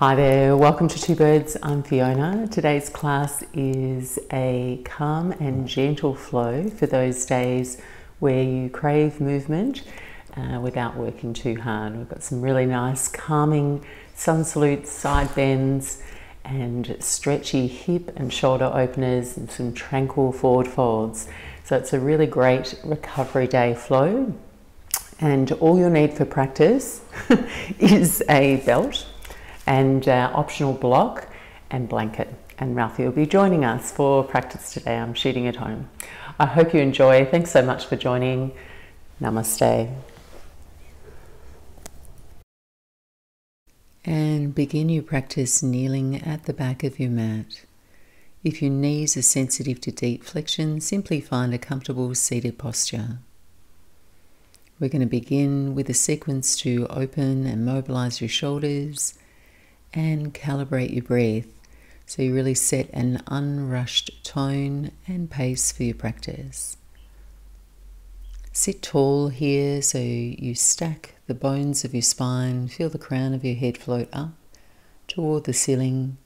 Hi there, welcome to Two Birds. I'm Fiona. Today's class is a calm and gentle flow for those days where you crave movement without working too hard. We've got some really nice calming sun salutes, side bends, and stretchy hip and shoulder openers, and some tranquil forward folds. So it's a really great recovery day flow. And all you'll need for practice is a belt and optional block and blanket. And Ralphie will be joining us for practice today. I'm shooting at home. I hope you enjoy. Thanks so much for joining. Namaste. And begin your practice kneeling at the back of your mat. If your knees are sensitive to deep flexion, simply find a comfortable seated posture. We're going to begin with a sequence to open and mobilize your shoulders and calibrate your breath so you really set an unrushed tone and pace for your practice. Sit tall here so you stack the bones of your spine, feel the crown of your head float up toward the ceiling,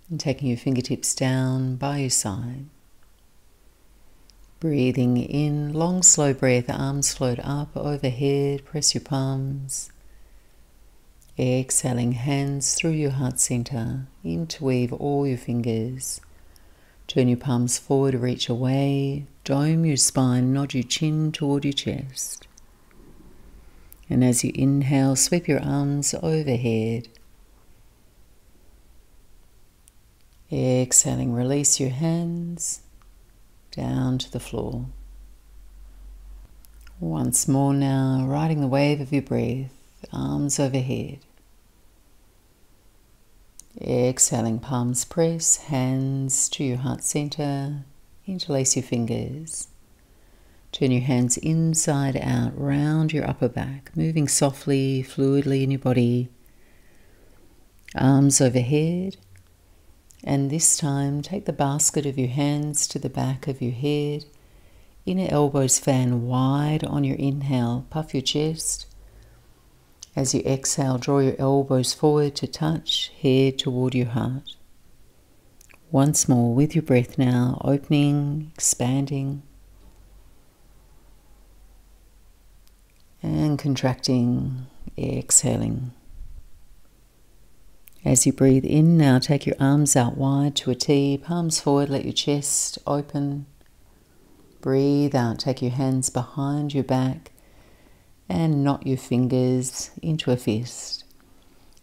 and taking your fingertips down by your side. Breathing in, long slow breath, arms float up overhead, press your palms. Exhaling, hands through your heart center, interweave all your fingers. Turn your palms forward, reach away, dome your spine, nod your chin toward your chest. And as you inhale, sweep your arms overhead. Exhaling, release your hands down to the floor. Once more now, riding the wave of your breath, arms overhead. Exhaling, palms press, hands to your heart center, interlace your fingers. Turn your hands inside out, round your upper back, moving softly, fluidly in your body. Arms overhead. And this time, take the basket of your hands to the back of your head. Inner elbows fan wide on your inhale. Puff your chest. As you exhale, draw your elbows forward to touch, head toward your heart. Once more with your breath now, opening, expanding, and contracting, exhaling. As you breathe in now, take your arms out wide to a T, palms forward, let your chest open. Breathe out, take your hands behind your back and knot your fingers into a fist.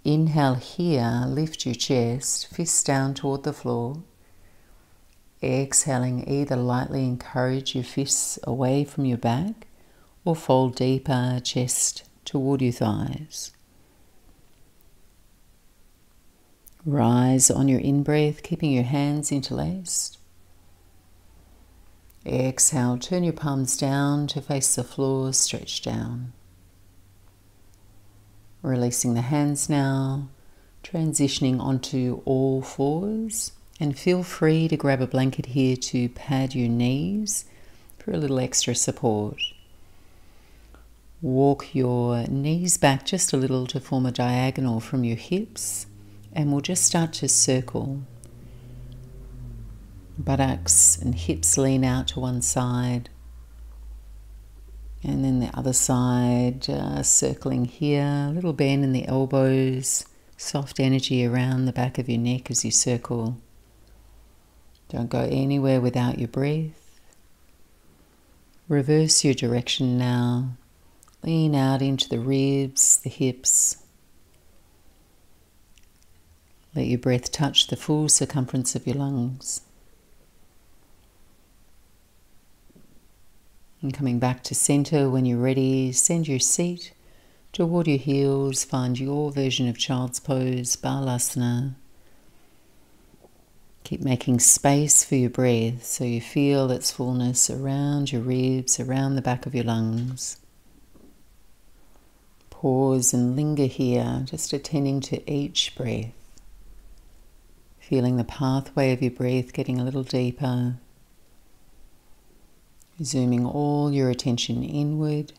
Inhale here, lift your chest, fists down toward the floor. Exhaling, either lightly encourage your fists away from your back or fold deeper, chest toward your thighs. Rise on your in-breath, keeping your hands interlaced. Exhale, turn your palms down to face the floor, stretch down. Releasing the hands now, transitioning onto all fours, and feel free to grab a blanket here to pad your knees for a little extra support. Walk your knees back just a little to form a diagonal from your hips, and we'll just start to circle. Buttocks and hips lean out to one side, and then the other side, circling here, a little bend in the elbows, soft energy around the back of your neck as you circle. Don't go anywhere without your breath. Reverse your direction now. Lean out into the ribs, the hips. Let your breath touch the full circumference of your lungs. And coming back to center when you're ready, send your seat toward your heels. Find your version of child's pose, Balasana. Keep making space for your breath so you feel its fullness around your ribs, around the back of your lungs. Pause and linger here, just attending to each breath. Feeling the pathway of your breath getting a little deeper. Zooming all your attention inward.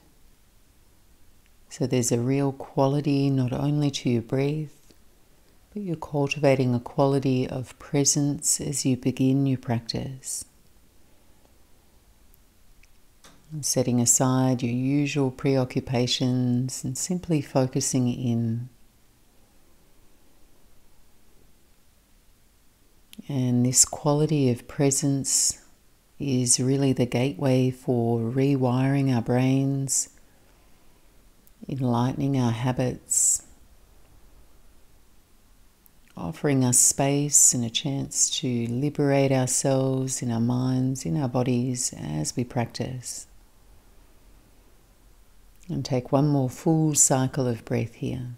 So there's a real quality not only to your breath, but you're cultivating a quality of presence as you begin your practice. And setting aside your usual preoccupations and simply focusing in. And this quality of presence is really the gateway for rewiring our brains, enlightening our habits, offering us space and a chance to liberate ourselves in our minds, in our bodies as we practice. And take one more full cycle of breath here.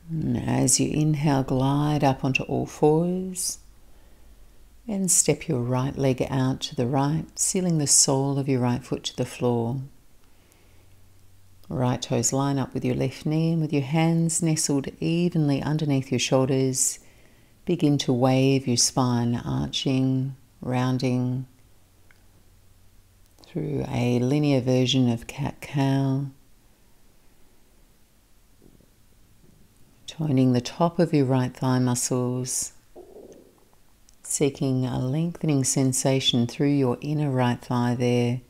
And as you inhale, glide up onto all fours and step your right leg out to the right, sealing the sole of your right foot to the floor. Right toes line up with your left knee, and with your hands nestled evenly underneath your shoulders, begin to wave your spine, arching, rounding through a linear version of cat-cow. Toning the top of your right thigh muscles, seeking a lengthening sensation through your inner right thigh there.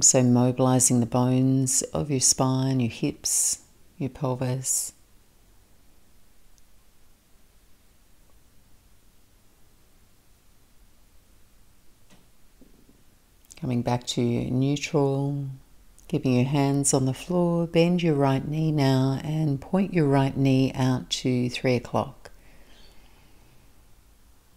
So mobilizing the bones of your spine, your hips, your pelvis. Coming back to neutral. Keeping your hands on the floor, bend your right knee now and point your right knee out to 3 o'clock.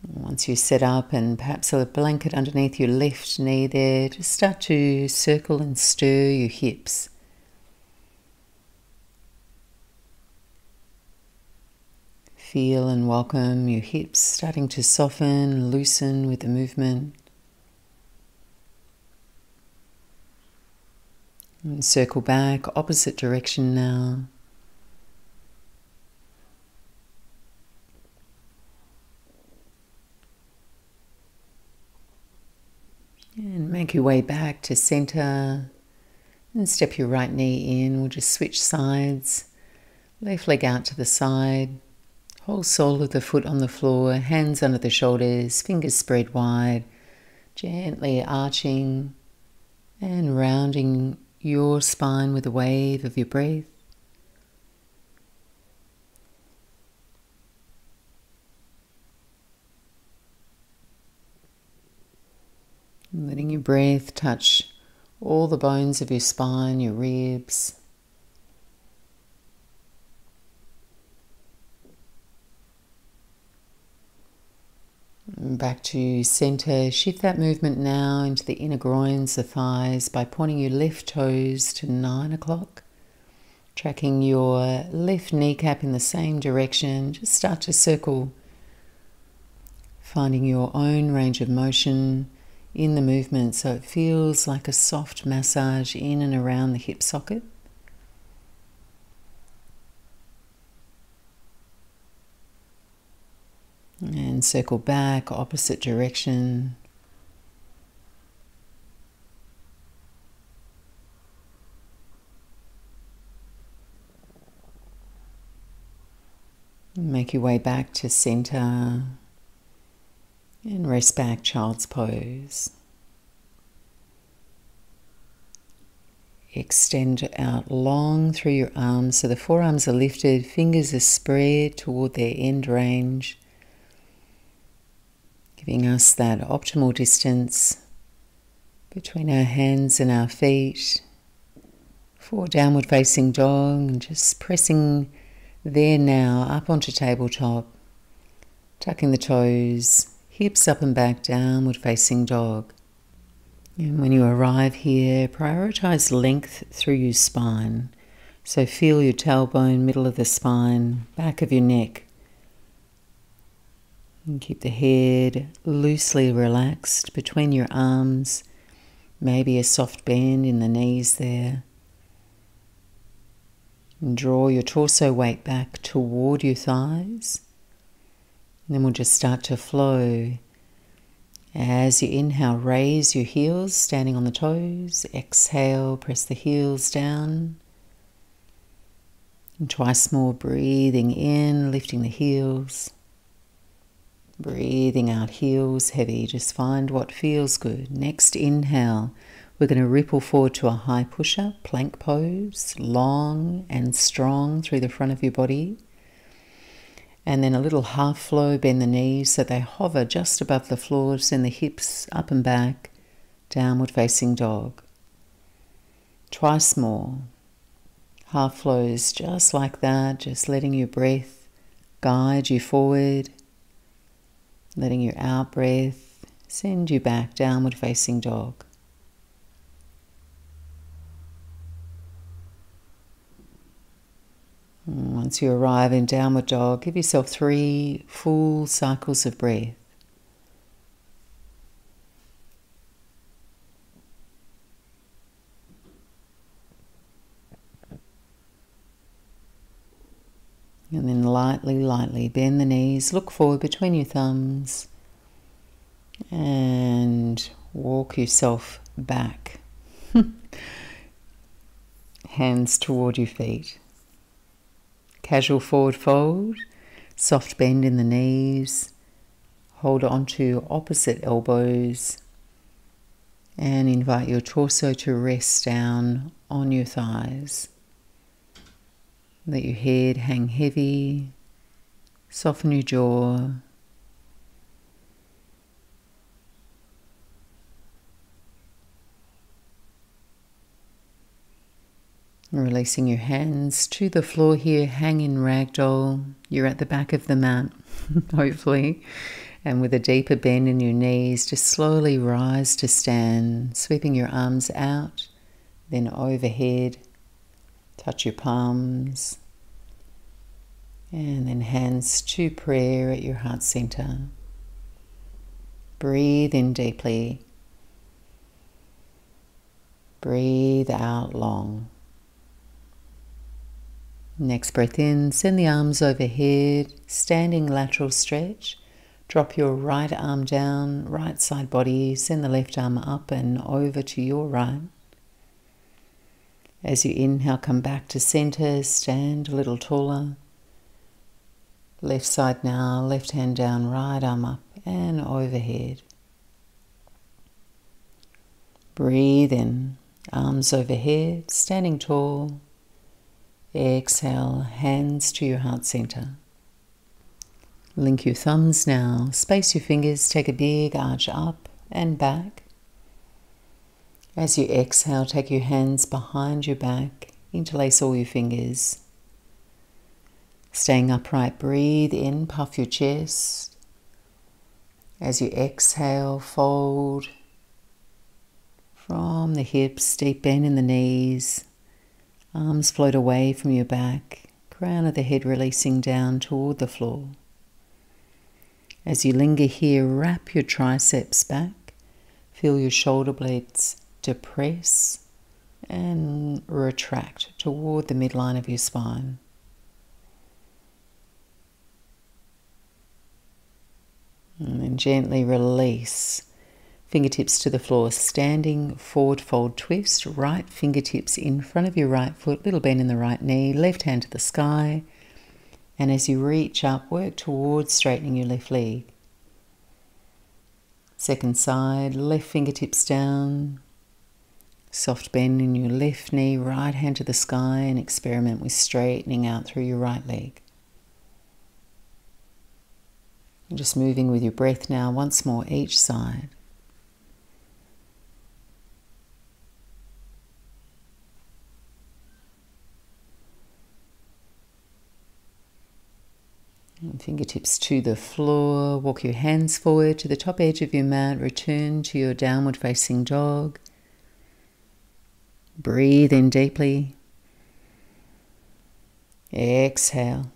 Once you set up and perhaps a blanket underneath your left knee there, just start to circle and stir your hips. Feel and welcome your hips starting to soften, loosen with the movement. And circle back, opposite direction now. And make your way back to center and step your right knee in. We'll just switch sides. Left leg out to the side. Whole sole of the foot on the floor, hands under the shoulders, fingers spread wide. Gently arching and rounding your spine with a wave of your breath. Letting your breath touch all the bones of your spine, your ribs. And back to center. Shift that movement now into the inner groins, the thighs, by pointing your left toes to 9 o'clock. Tracking your left kneecap in the same direction. Just start to circle. Finding your own range of motion in the movement so it feels like a soft massage in and around the hip socket. And circle back, opposite direction. Make your way back to center and rest back, child's pose. Extend out long through your arms so the forearms are lifted, fingers are spread toward their end range, giving us that optimal distance between our hands and our feet for downward facing dog, and just pressing there now up onto tabletop, tucking the toes, hips up and back, downward facing dog. And when you arrive here, prioritize length through your spine. So feel your tailbone, middle of the spine, back of your neck. And keep the head loosely relaxed between your arms, maybe a soft bend in the knees there. And draw your torso weight back toward your thighs. And then we'll just start to flow As you inhale, raise your heels, standing on the toes. Exhale, press the heels down. And twice more, breathing in, lifting the heels. Breathing out, heels heavy. Just find what feels good. Next inhale, we're going to ripple forward to a high push-up, plank pose, long and strong through the front of your body. And then a little half flow, bend the knees so they hover just above the floor, send the hips up and back, downward facing dog. Twice more. Half flows just like that, just letting your breath guide you forward, letting your out breath send you back, downward facing dog. Once you arrive in downward dog, give yourself 3 full cycles of breath. And then lightly bend the knees, look forward between your thumbs, and walk yourself back. Hands toward your feet. Casual forward fold, soft bend in the knees, hold on to opposite elbows, and invite your torso to rest down on your thighs. Let your head hang heavy, soften your jaw. Releasing your hands to the floor here, hang in ragdoll. You're at the back of the mat, hopefully. And with a deeper bend in your knees, just slowly rise to stand, sweeping your arms out, then overhead. Touch your palms. And then hands to prayer at your heart center. Breathe in deeply. Breathe out long. Next breath in, send the arms overhead, standing lateral stretch. Drop your right arm down, right side body, send the left arm up and over to your right. As you inhale, come back to center, stand a little taller. Left side now, left hand down, right arm up and overhead. Breathe in, arms overhead, standing tall. Exhale, hands to your heart center. Link your thumbs now, space your fingers, take a big arch up and back. As you exhale, take your hands behind your back, interlace all your fingers. Staying upright, breathe in, puff your chest. As you exhale, fold from the hips, deep bend in the knees. Arms float away from your back, crown of the head releasing down toward the floor. As you linger here, wrap your triceps back, feel your shoulder blades depress and retract toward the midline of your spine. And then gently release. Fingertips to the floor, standing forward fold twist, right fingertips in front of your right foot, little bend in the right knee, left hand to the sky. And as you reach up, work towards straightening your left leg. Second side, left fingertips down, soft bend in your left knee, right hand to the sky, and experiment with straightening out through your right leg. And just moving with your breath now, once more each side. And fingertips to the floor, walk your hands forward to the top edge of your mat, return to your downward facing dog. Breathe in deeply. Exhale.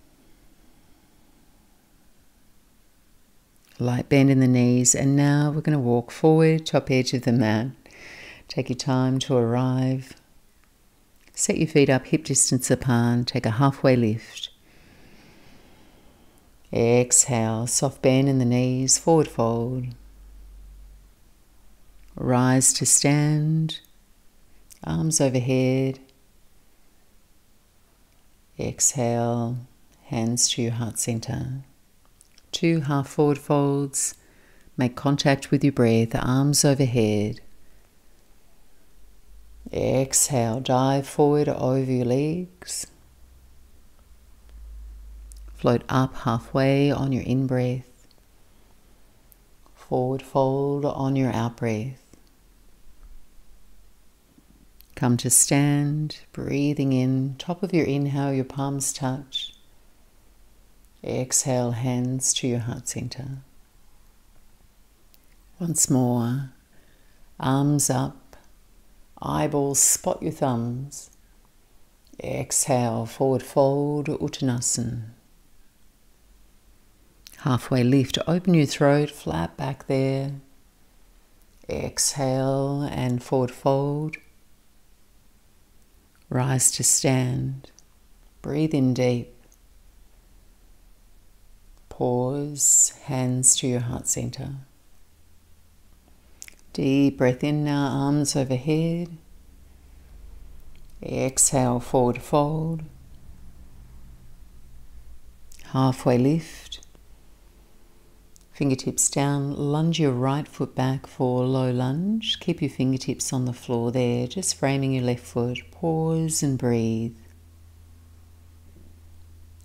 Light bend in the knees, and now we're going to walk forward, top edge of the mat. Take your time to arrive. Set your feet up hip distance apart, take a halfway lift. Exhale, soft bend in the knees, forward fold. Rise to stand, arms overhead. Exhale, hands to your heart center. 2 half forward folds. Make contact with your breath, arms overhead. Exhale, dive forward over your legs. Float up halfway on your in-breath. Forward fold on your out-breath. Come to stand, breathing in. Top of your inhale, your palms touch. Exhale, hands to your heart center. Once more, arms up, eyeballs spot your thumbs. Exhale, forward fold, Uttanasana. Halfway lift, open your throat, flat back there. Exhale and forward fold. Rise to stand. Breathe in deep. Pause, hands to your heart center. Deep breath in now, arms overhead. Exhale, forward fold. Halfway lift. Fingertips down, lunge your right foot back for low lunge. Keep your fingertips on the floor there, just framing your left foot. Pause and breathe.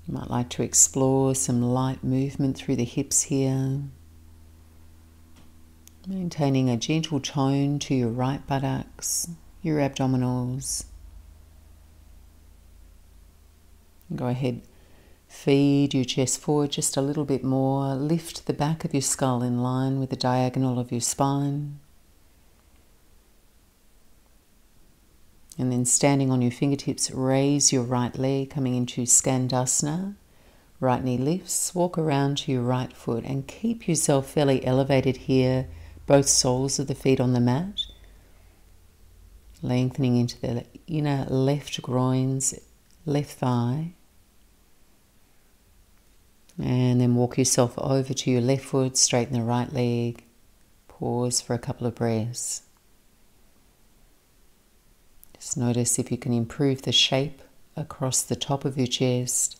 You might like to explore some light movement through the hips here. Maintaining a gentle tone to your right buttocks, your abdominals. Go ahead. Feed your chest forward just a little bit more. Lift the back of your skull in line with the diagonal of your spine. And then standing on your fingertips, raise your right leg coming into Skandasana. Right knee lifts, walk around to your right foot and keep yourself fairly elevated here, both soles of the feet on the mat. Lengthening into the inner left groins, left thigh. And then walk yourself over to your left foot, straighten the right leg. Pause for a couple of breaths. Just notice if you can improve the shape across the top of your chest.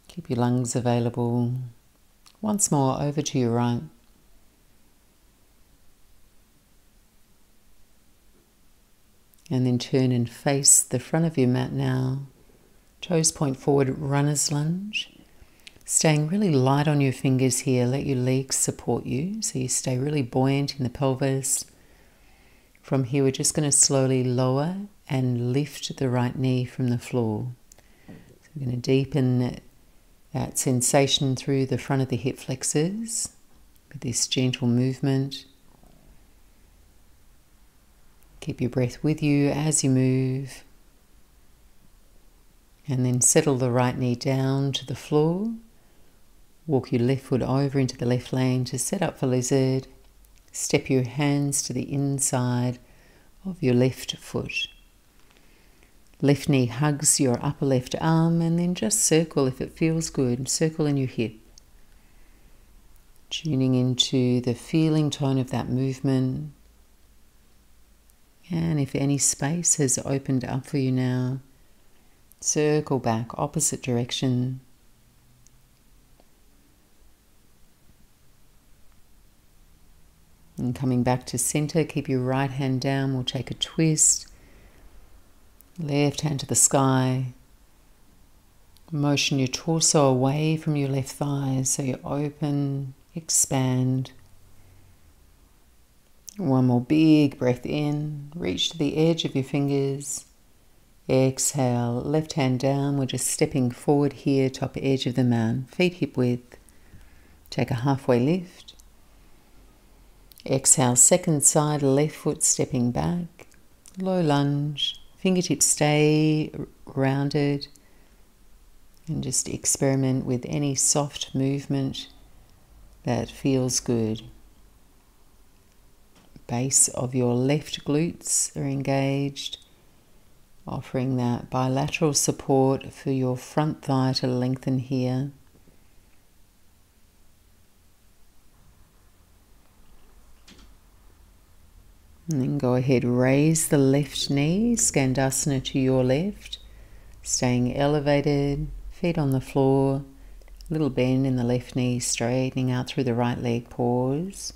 Keep your lungs available. Once more, over to your right. And then turn and face the front of your mat now. Toes point forward, runner's lunge. Staying really light on your fingers here. Let your legs support you so you stay really buoyant in the pelvis. From here, we're just going to slowly lower and lift the right knee from the floor. So we're going to deepen that sensation through the front of the hip flexors with this gentle movement. Keep your breath with you as you move. And then settle the right knee down to the floor. Walk your left foot over into the left lane to set up for lizard. Step your hands to the inside of your left foot. Left knee hugs your upper left arm and then just circle if it feels good. Circle in your hip. Tuning into the feeling tone of that movement. And if any space has opened up for you now, circle back, opposite direction. And coming back to center, keep your right hand down. We'll take a twist. Left hand to the sky. Motion your torso away from your left thigh so you open, expand. One more big breath in. Reach to the edge of your fingers. Exhale, left hand down. We're just stepping forward here, top edge of the mat, feet hip width. Take a halfway lift. Exhale, second side, left foot stepping back. Low lunge, fingertips stay rounded. And just experiment with any soft movement that feels good. Base of your left glutes are engaged. Offering that bilateral support for your front thigh to lengthen here. And then go ahead, raise the left knee, Skandasana to your left, staying elevated, feet on the floor, little bend in the left knee, straightening out through the right leg, pause,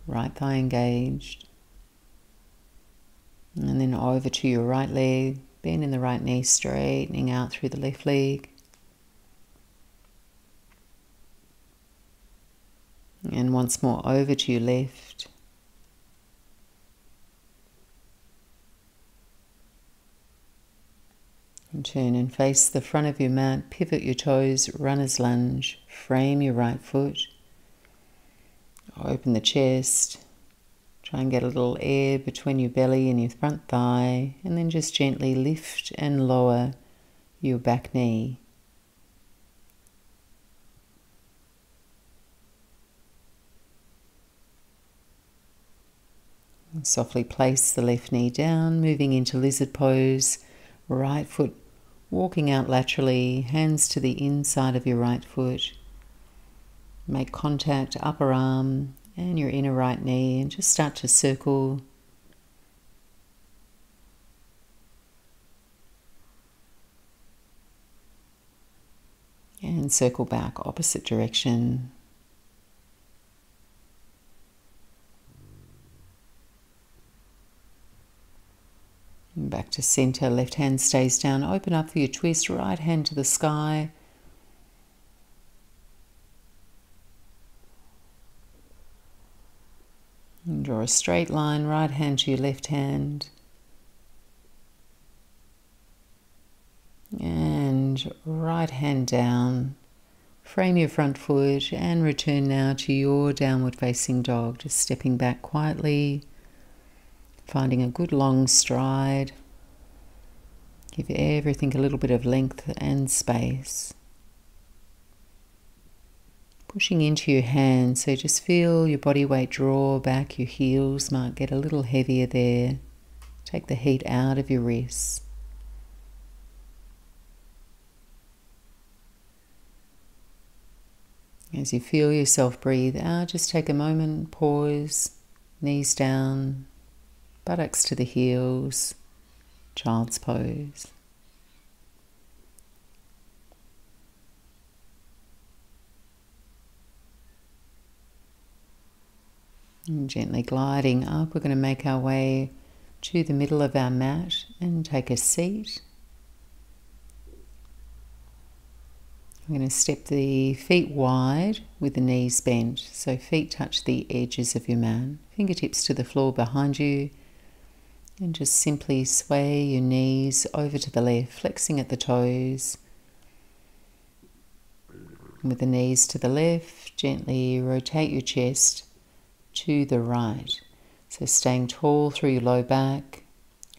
right thigh engaged. And then over to your right leg, bend in the right knee, straightening out through the left leg. And once more over to your left. And turn and face the front of your mat, pivot your toes, runner's lunge, frame your right foot, open the chest, try and get a little air between your belly and your front thigh, and then just gently lift and lower your back knee. And softly place the left knee down, moving into lizard pose, right foot walking out laterally, hands to the inside of your right foot. Make contact, upper arm and your inner right knee, and just start to circle. And circle back, opposite direction. Back to center, left hand stays down. Open up for your twist, right hand to the sky. And draw a straight line, right hand to your left hand. And right hand down. Frame your front foot and return now to your downward facing dog. Just stepping back quietly. Finding a good long stride. Give everything a little bit of length and space. Pushing into your hands, so just feel your body weight draw back, your heels might get a little heavier there. Take the heat out of your wrists. As you feel yourself breathe out, just take a moment, pause, knees down, buttocks to the heels, child's pose. And gently gliding up, we're going to make our way to the middle of our mat and take a seat. We're going to step the feet wide with the knees bent, so feet touch the edges of your mat, fingertips to the floor behind you. And just simply sway your knees over to the left, flexing at the toes. With the knees to the left, gently rotate your chest to the right. So staying tall through your low back,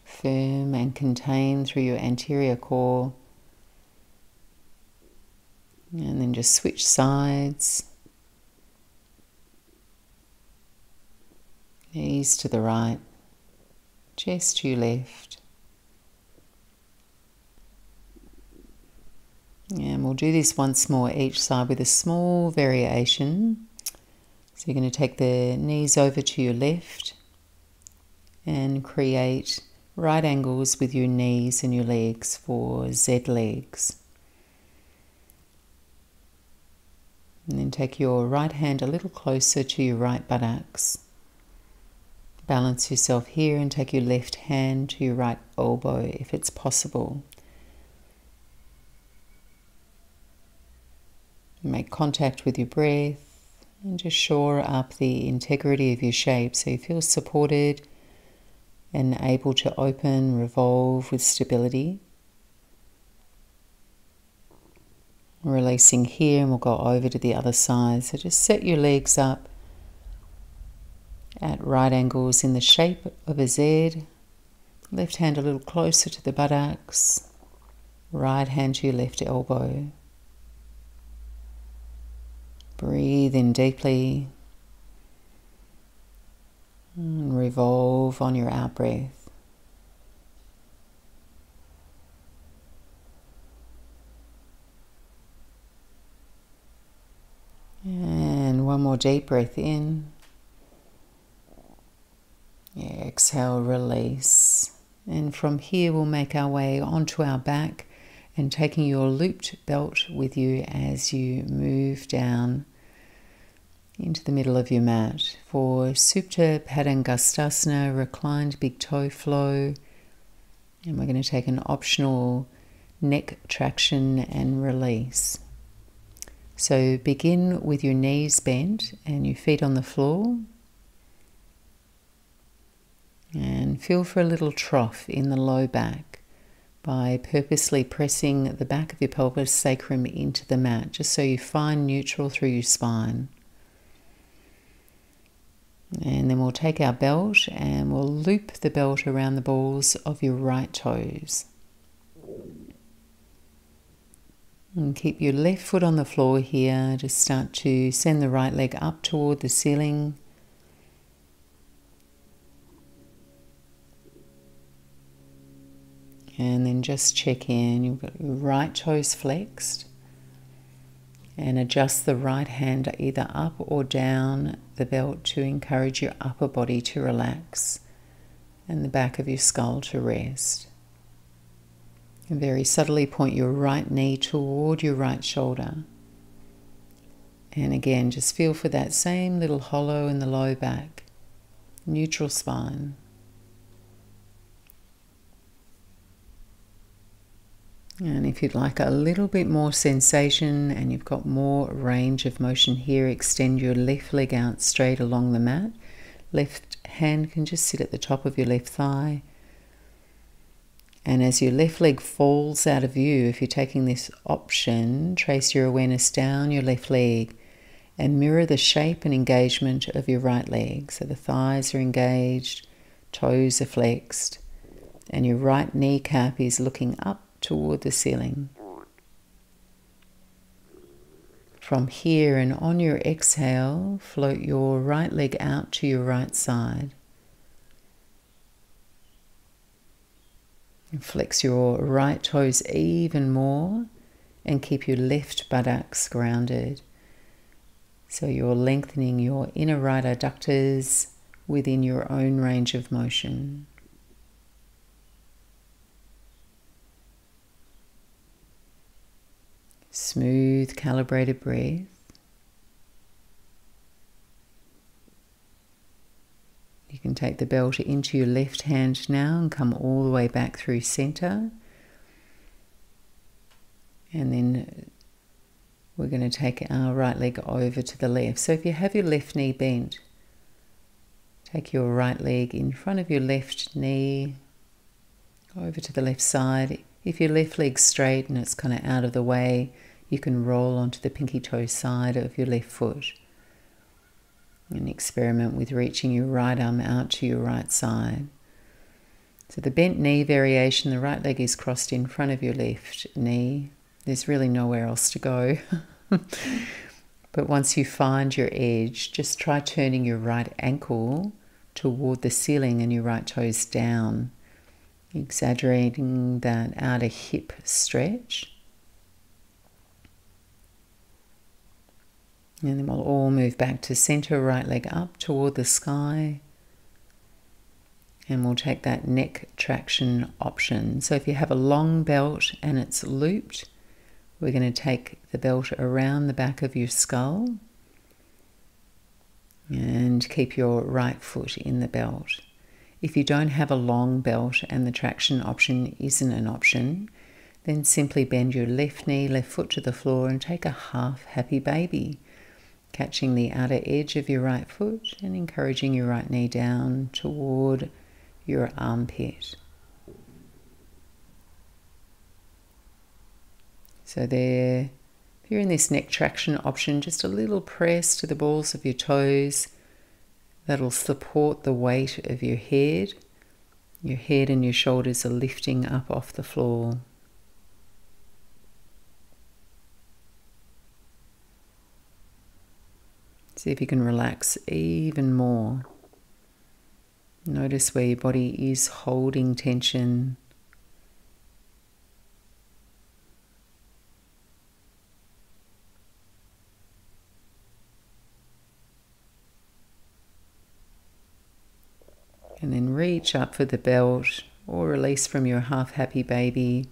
firm and contained through your anterior core. And then just switch sides. Knees to the right. Chest to your left. And we'll do this once more each side with a small variation. So you're going to take the knees over to your left and create right angles with your knees and your legs for Z legs. And then take your right hand a little closer to your right buttocks. Balance yourself here and take your left hand to your right elbow if it's possible. Make contact with your breath and just shore up the integrity of your shape so you feel supported and able to open, revolve with stability. Releasing here, and we'll go over to the other side. So just set your legs up at right angles in the shape of a Z. Left hand a little closer to the buttocks. Right hand to your left elbow. Breathe in deeply. And revolve on your out breath. And one more deep breath in. exhale, release. And from here we'll make our way onto our back and taking your looped belt with you as you move down into the middle of your mat for Supta Padangustasana, reclined big toe flow. And we're going to take an optional neck traction and release. So begin with your knees bent and your feet on the floor. And feel for a little trough in the low back by purposely pressing the back of your pelvis sacrum into the mat, just so you find neutral through your spine. And then we'll take our belt and we'll loop the belt around the balls of your right toes. And keep your left foot on the floor here. Just start to send the right leg up toward the ceiling. And then just check in. You've got your right toes flexed. And adjust the right hand either up or down the belt to encourage your upper body to relax and the back of your skull to rest. And very subtly point your right knee toward your right shoulder. And again, just feel for that same little hollow in the low back, neutral spine. And if you'd like a little bit more sensation and you've got more range of motion here, extend your left leg out straight along the mat. Left hand can just sit at the top of your left thigh. And as your left leg falls out of view, if you're taking this option, trace your awareness down your left leg and mirror the shape and engagement of your right leg. So the thighs are engaged, toes are flexed, and your right kneecap is looking up toward the ceiling. From here and on your exhale, float your right leg out to your right side. And flex your right toes even more and keep your left buttocks grounded. So you're lengthening your inner right adductors within your own range of motion. Smooth, calibrated breath. You can take the belt into your left hand now and come all the way back through center. And then we're going to take our right leg over to the left. So if you have your left knee bent, take your right leg in front of your left knee, over to the left side. If your left leg's straight and it's kind of out of the way, you can roll onto the pinky toe side of your left foot. And experiment with reaching your right arm out to your right side. So the bent knee variation, the right leg is crossed in front of your left knee. There's really nowhere else to go. But once you find your edge, just try turning your right ankle toward the ceiling and your right toes down, exaggerating that outer hip stretch. And then we'll all move back to center, right leg up toward the sky. And we'll take that neck traction option. So if you have a long belt and it's looped, we're going to take the belt around the back of your skull and keep your right foot in the belt. If you don't have a long belt and the traction option isn't an option, then simply bend your left knee, left foot to the floor and take a half happy baby, catching the outer edge of your right foot and encouraging your right knee down toward your armpit. So there, if you're in this neck traction option, just a little press to the balls of your toes. That'll support the weight of your head. Your head and your shoulders are lifting up off the floor. See if you can relax even more. Notice where your body is holding tension. And then reach up for the belt or release from your half happy baby.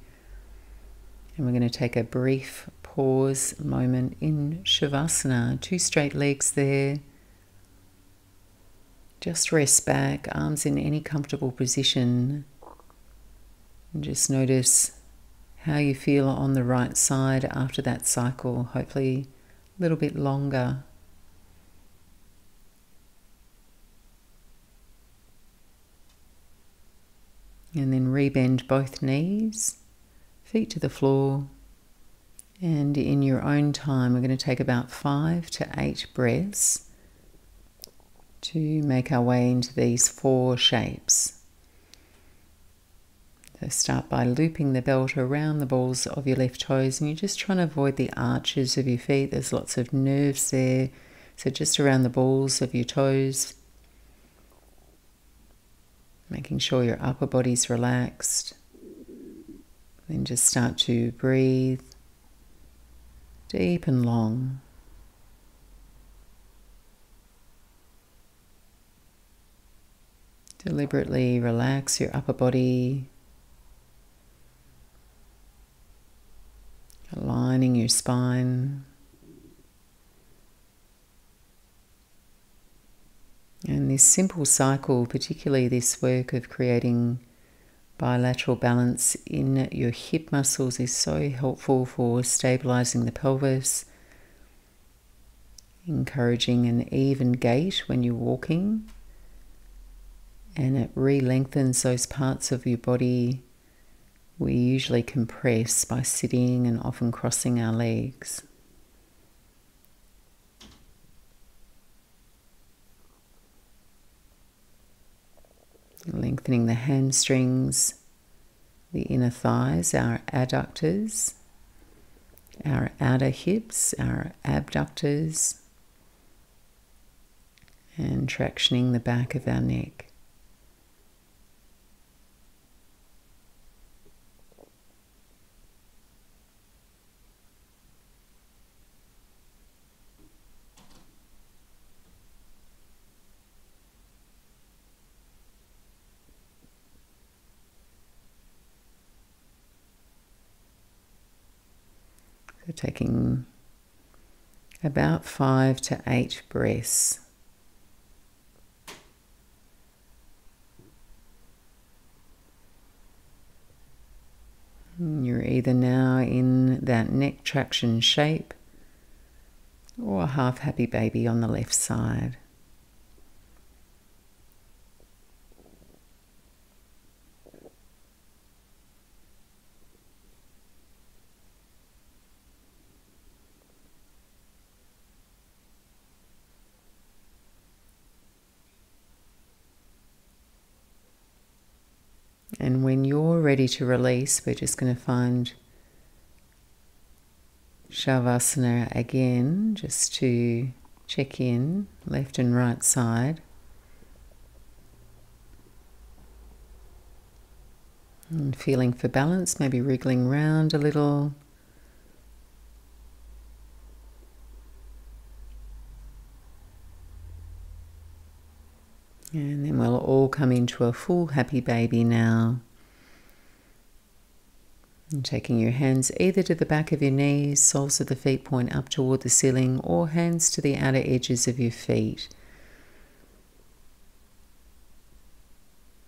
And we're going to take a brief pause moment in Shavasana. 2 straight legs there. Just rest back, arms in any comfortable position. And just notice how you feel on the right side after that cycle, hopefully a little bit longer. And then rebend both knees, feet to the floor. And in your own time, we're going to take about 5 to 8 breaths to make our way into these 4 shapes. So start by looping the belt around the balls of your left toes, and you're just trying to avoid the arches of your feet. There's lots of nerves there, so just around the balls of your toes, making sure your upper body's relaxed. Then just start to breathe deep and long. Deliberately relax your upper body, aligning your spine. And this simple cycle, particularly this work of creating bilateral balance in your hip muscles, is so helpful for stabilizing the pelvis, encouraging an even gait when you're walking. And it re-lengthens those parts of your body we usually compress by sitting and often crossing our legs. Lengthening the hamstrings, the inner thighs, our adductors, our outer hips, our abductors, and tractioning the back of our neck. So taking about 5 to 8 breaths. And you're either now in that neck traction shape or a half happy baby on the left side. And when you're ready to release, we're just going to find Shavasana again, just to check in, left and right side. And feeling for balance, maybe wriggling round a little. And then we'll all come into a full happy baby now. And taking your hands either to the back of your knees, soles of the feet point up toward the ceiling, or hands to the outer edges of your feet.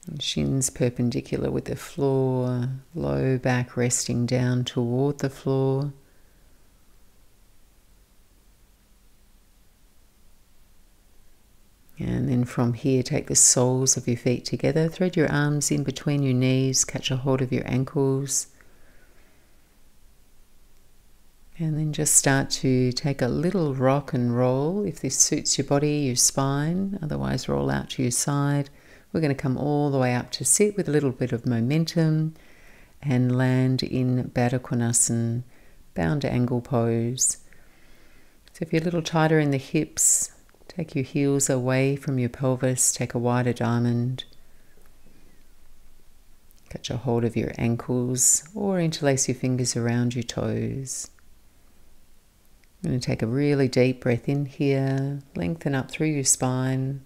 And shins perpendicular with the floor, low back resting down toward the floor. And then from here, take the soles of your feet together, thread your arms in between your knees, catch a hold of your ankles. And then just start to take a little rock and roll if this suits your body, your spine. Otherwise, roll out to your side. We're going to come all the way up to sit with a little bit of momentum and land in Batakunasan, bound angle pose. So if you're a little tighter in the hips, take your heels away from your pelvis, take a wider diamond. Catch a hold of your ankles or interlace your fingers around your toes. I'm going to take a really deep breath in here, lengthen up through your spine,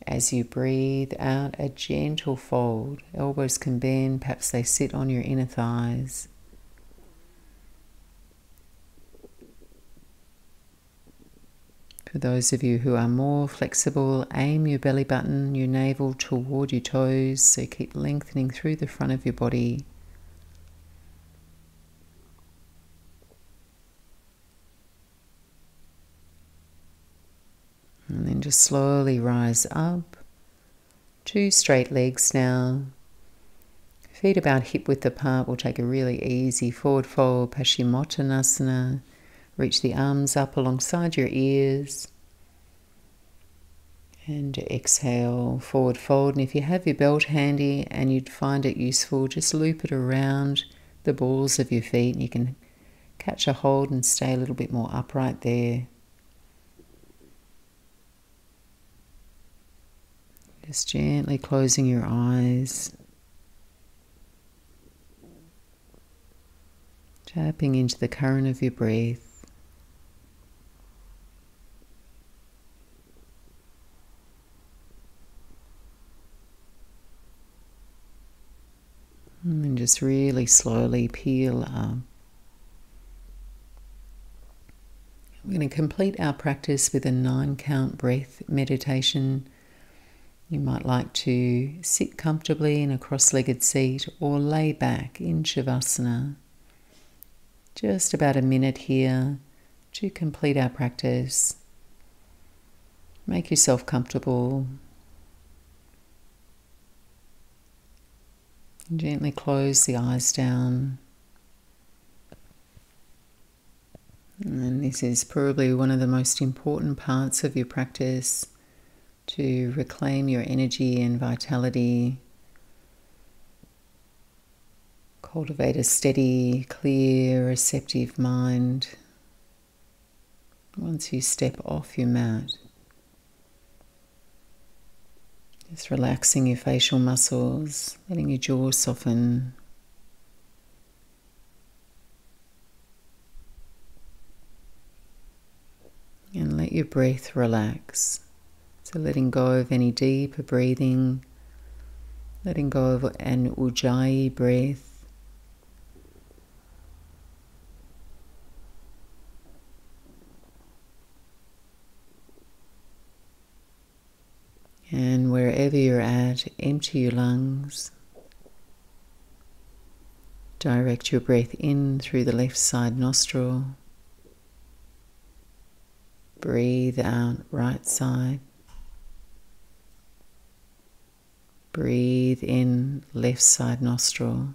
As you breathe out, a gentle fold. Elbows can bend, perhaps they sit on your inner thighs. For those of you who are more flexible, aim your belly button, your navel toward your toes, so keep lengthening through the front of your body. And then just slowly rise up. 2 straight legs now. Feet about hip width apart. We'll take a really easy forward fold, Pashimottanasana. Reach the arms up alongside your ears. And exhale, forward fold. And if you have your belt handy and you'd find it useful, just loop it around the balls of your feet. And you can catch a hold and stay a little bit more upright there. Just gently closing your eyes. Tapping into the current of your breath. And then just really slowly peel up. We're going to complete our practice with a 9-count breath meditation. You might like to sit comfortably in a cross-legged seat or lay back in Shavasana. Just about a minute here to complete our practice. Make yourself comfortable. Gently close the eyes down. And this is probably one of the most important parts of your practice, to reclaim your energy and vitality. Cultivate a steady, clear, receptive mind. Once you step off your mat, just relaxing your facial muscles, letting your jaw soften. And let your breath relax. So letting go of any deeper breathing, letting go of an ujjayi breath. And wherever you're at, empty your lungs. Direct your breath in through the left side nostril. Breathe out right side. Breathe in left side nostril.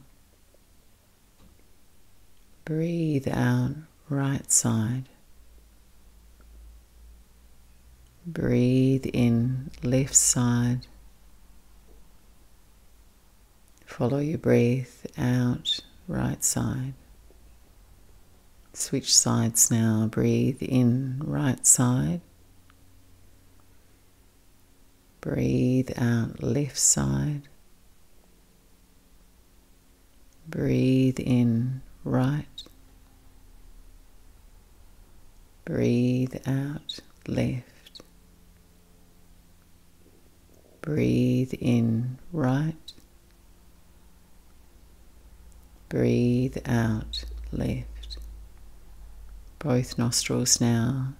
Breathe out right side. Breathe in left side. Follow your breath out right side. Switch sides now. Breathe in right side. Breathe out left side. Breathe in right. Breathe out left. Breathe in right. Breathe out left. Both nostrils now.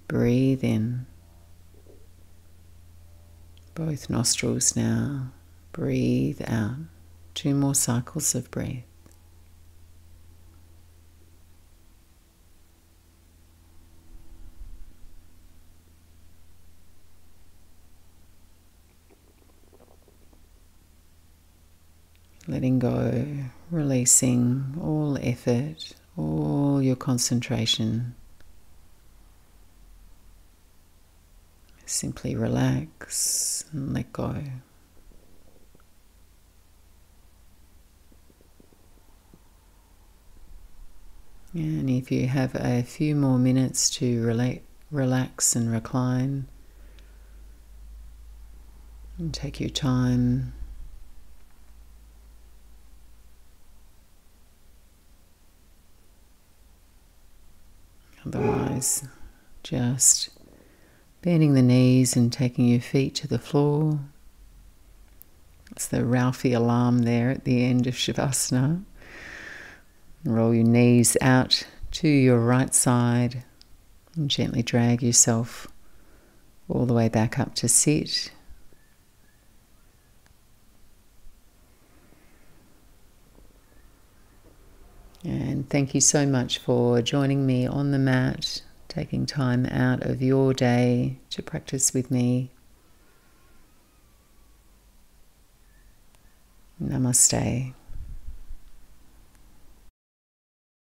Breathe in. Both nostrils now. Breathe out. 2 more cycles of breath. Letting go, releasing all effort, all your concentration. Simply relax and let go. And if you have a few more minutes to relax and recline, and take your time. Otherwise, just Bending the knees and taking your feet to the floor. It's the Ralphie alarm there at the end of Shavasana. Roll your knees out to your right side and gently drag yourself all the way back up to sit. And thank you so much for joining me on the mat, taking time out of your day to practice with me. Namaste.